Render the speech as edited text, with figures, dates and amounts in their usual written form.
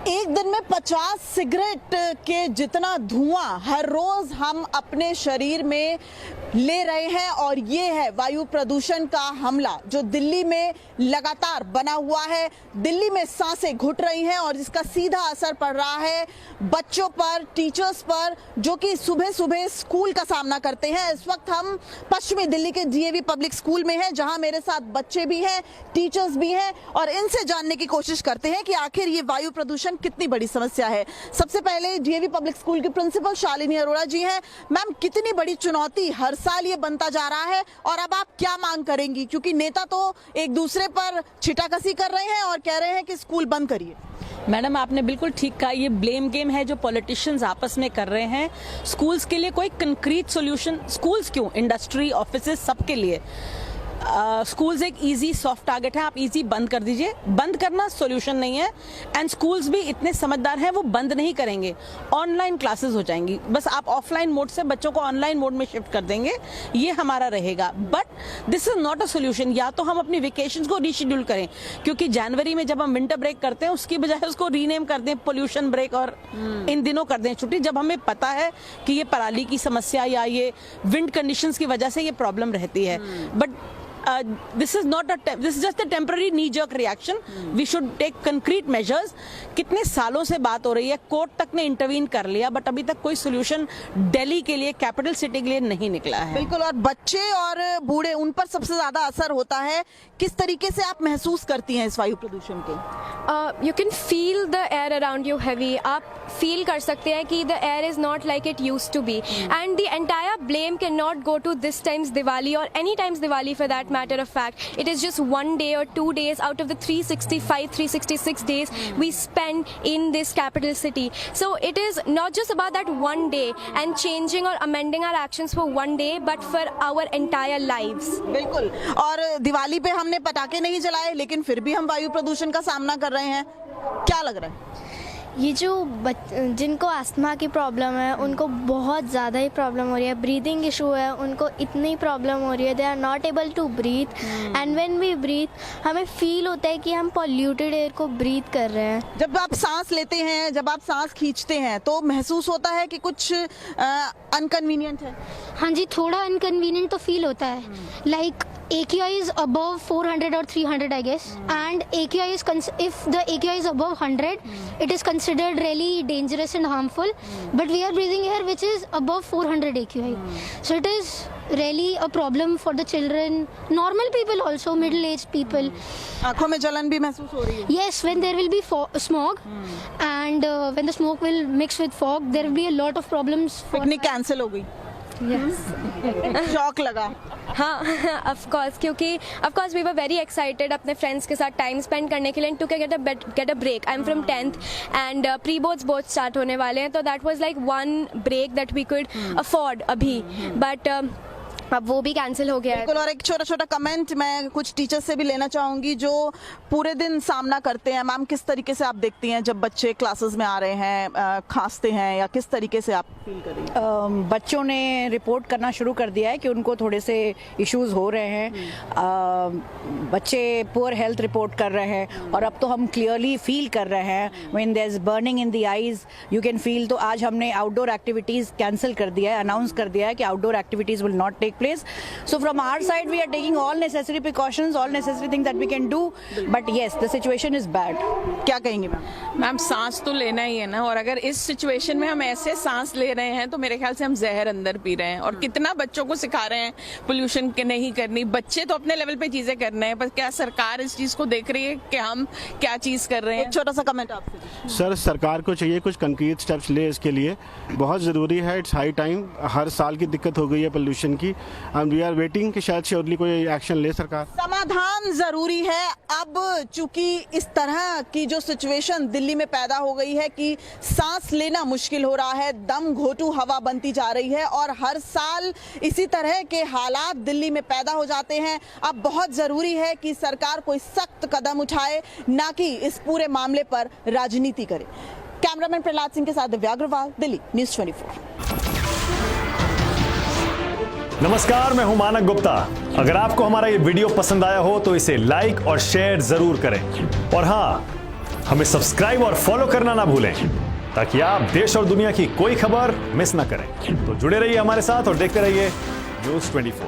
एक दिन में 50 सिगरेट के जितना धुआं हर रोज हम अपने शरीर में ले रहे हैं और ये है वायु प्रदूषण का हमला जो दिल्ली में लगातार बना हुआ है। दिल्ली में सांसें घुट रही हैं और जिसका सीधा असर पड़ रहा है बच्चों पर, टीचर्स पर, जो कि सुबह सुबह स्कूल का सामना करते हैं। इस वक्त हम पश्चिमी दिल्ली के डीएवी पब्लिक स्कूल में हैं, जहां मेरे साथ बच्चे भी हैं, टीचर्स भी हैं और इनसे जानने की कोशिश करते हैं कि आखिर ये वायु प्रदूषण कितनी बड़ी समस्या है। सबसे पहले डीएवी पब्लिक स्कूल की प्रिंसिपल शालिनी अरोड़ा जी हैं। मैम, कितनी बड़ी चुनौती हर साल ये बनता जा रहा है और अब आप क्या मांग करेंगी, क्योंकि नेता तो एक दूसरे पर छिटाकसी कर रहे हैं और कह रहे हैं कि स्कूल बंद करिए। मैडम, आपने बिल्कुल ठीक कहा, ये ब्लेम गेम है जो पॉलिटिशियंस आपस में कर रहे हैं। स्कूल्स के लिए कोई कंक्रीट सॉल्यूशन, स्कूल्स क्यों, इंडस्ट्री, ऑफिसेज, सबके लिए स्कूल्स एक इजी सॉफ्ट टारगेट है। आप इजी बंद कर दीजिए, बंद करना सॉल्यूशन नहीं है। एंड स्कूल्स भी इतने समझदार हैं, वो बंद नहीं करेंगे। ऑनलाइन क्लासेस हो जाएंगी, बस आप ऑफलाइन मोड से बच्चों को ऑनलाइन मोड में शिफ्ट कर देंगे, ये हमारा रहेगा। But this is not a solution. या तो हम अपनी वेकेशंस को रीशेड्यूल करें, क्योंकि जनवरी में जब हम विंटर ब्रेक करते हैं उसकी बजाय उसको रीनेम कर दें पोल्यूशन ब्रेक और इन दिनों कर दें छुट्टी, जब हमें पता है कि ये पराली की समस्या या ये विंड कंडीशंस की वजह से ये प्रॉब्लम रहती है। But this is just a temporary knee jerk reaction. We should take concrete measures. कितने सालों से बात हो रही है, कोर्ट तक ने इंटरवीन कर लिया, बट अभी तक कोई सोल्यूशन दिल्ली के लिए, कैपिटल सिटी के लिए नहीं निकला है। बिल्कुल, और बच्चे और बूढ़े, उन पर सबसे ज्यादा असर होता है। किस तरीके से आप महसूस करती हैं इस वायु प्रदूषण के? You can feel the air around you heavy. आप फील कर सकते हैं कि the air is not like it used to be, and the entire blame cannot go to this time's Diwali or any time's Diwali for that matter of fact. It is just 1 day or 2 days out of the 365, 366 days we spend in this capital city. So it is not just about that 1 day and changing or amending our actions for 1 day, but for our entire lives. बिल्कुल, और दिवाली पे हमने पटाखे नहीं जलाए, लेकिन फिर भी हम वायु प्रदूषण का सामना कर रहे हैं। क्या लग रहा है? ये जो जिनको अस्थमा की प्रॉब्लम है उनको बहुत ज़्यादा ही प्रॉब्लम हो रही है, ब्रीदिंग इशू है, उनको इतनी प्रॉब्लम हो रही है, they are not able to breathe. And when we breathe हमें फील होता है कि हम पॉल्यूटेड एयर को ब्रीथ कर रहे हैं। जब आप सांस लेते हैं, जब आप सांस खींचते हैं, तो महसूस होता है कि कुछ अनकन्वीनियंट है? हाँ जी, थोड़ा अनकन्वीनियंट तो फील होता है। Like AQI is above 400 or 300 I guess, and AQI is if the AQI is above 100 it is considered really dangerous and harmful, but we are breathing air which is above 400 AQI, so it is really a problem for the children, normal people also, middle aged people. आंखों में जलन भी महसूस हो रही है? Yes, when there will be smog and when the smoke will mix with fog there will be a lot of problems. Picnic cancel हो गई? शौक लगा? हाँ, of course, क्योंकि of course we were very excited अपने friends के साथ time spend करने के लिए to get a break. I'm from 10th and pre-boards both start होने वाले हैं, तो that was like one break that we could afford अभी, but अब वो भी कैंसिल हो गया है। बिल्कुल, और एक छोटा छोटा कमेंट मैं कुछ टीचर्स से भी लेना चाहूंगी जो पूरे दिन सामना करते हैं। मैम, किस तरीके से आप देखती हैं जब बच्चे क्लासेस में आ रहे हैं, खांसते हैं, या किस तरीके से आप फील कर रही हैं? बच्चों ने रिपोर्ट करना शुरू कर दिया है कि उनको थोड़े से इश्यूज हो रहे हैं। बच्चे पुअर हेल्थ रिपोर्ट कर रहे हैं और अब तो हम क्लियरली फील कर रहे हैं when there is burning in the eyes, you can feel. तो आज हमने आउटडोर एक्टिविटीज कैंसिल कर दिया है, अनाउंस कर दिया है कि outdoor activities will not take place. So from our side we are taking all necessary precautions, all necessary things that we can do, but yes, the situation is bad. क्या कहेंगे ma'am? Ma'am, सांस तो लेना ही है ना, और अगर इस सिचुएशन में हम ऐसे सांस ले रहे हैं तो मेरे ख्याल से हम जहर अंदर पी रहे हैं। और कितना बच्चों को सिखा रहे हैं पोल्यूशन के नहीं करनी। बच्चे तो अपने लेवल पे चीजें कर रहे हैं, पर क्या सरकार इस चीज को देख रही है कि हम क्या चीज कर रहे हैं? एक छोटा सा कमेंट आपसे। सर, सरकार को चाहिए कुछ कंक्रीट स्टेप्स ले, इसके लिए बहुत ज़रूरी है। It's high time. हर साल की दिक्कत हो गई है पोल्यूशन की, एंड वी आर वेटिंग कि शायद श्योरली कोई एक्शन ले सरकार। समाधान जरूरी है। अब चूंकि इस तरह की जो सिचुएशन दिल्ली में पैदा हो गई है कि सांस लेना मुश्किल हो रहा है, दम घोटू हवा बनती जा रही है और हर साल इसी तरह के हालात दिल्ली में पैदा हो जाते हैं। अब बहुत जरूरी है कि सरकार कोई सख्त कदम उठाए, ना कि इस पूरे मामले पर राजनीति करे। कैमरामैन प्रहलाद सिंह के साथ दिव्या अग्रवाल, दिल्ली न्यूज़ 24। नमस्कार, मैं हूं मानक गुप्ता। अगर आपको हमारा ये वीडियो पसंद आया हो तो इसे लाइक और शेयर जरूर करें, और हाँ, हमें सब्सक्राइब और फॉलो करना ना भूलें ताकि आप देश और दुनिया की कोई खबर मिस ना करें। तो जुड़े रहिए हमारे साथ और देखते रहिए News 24।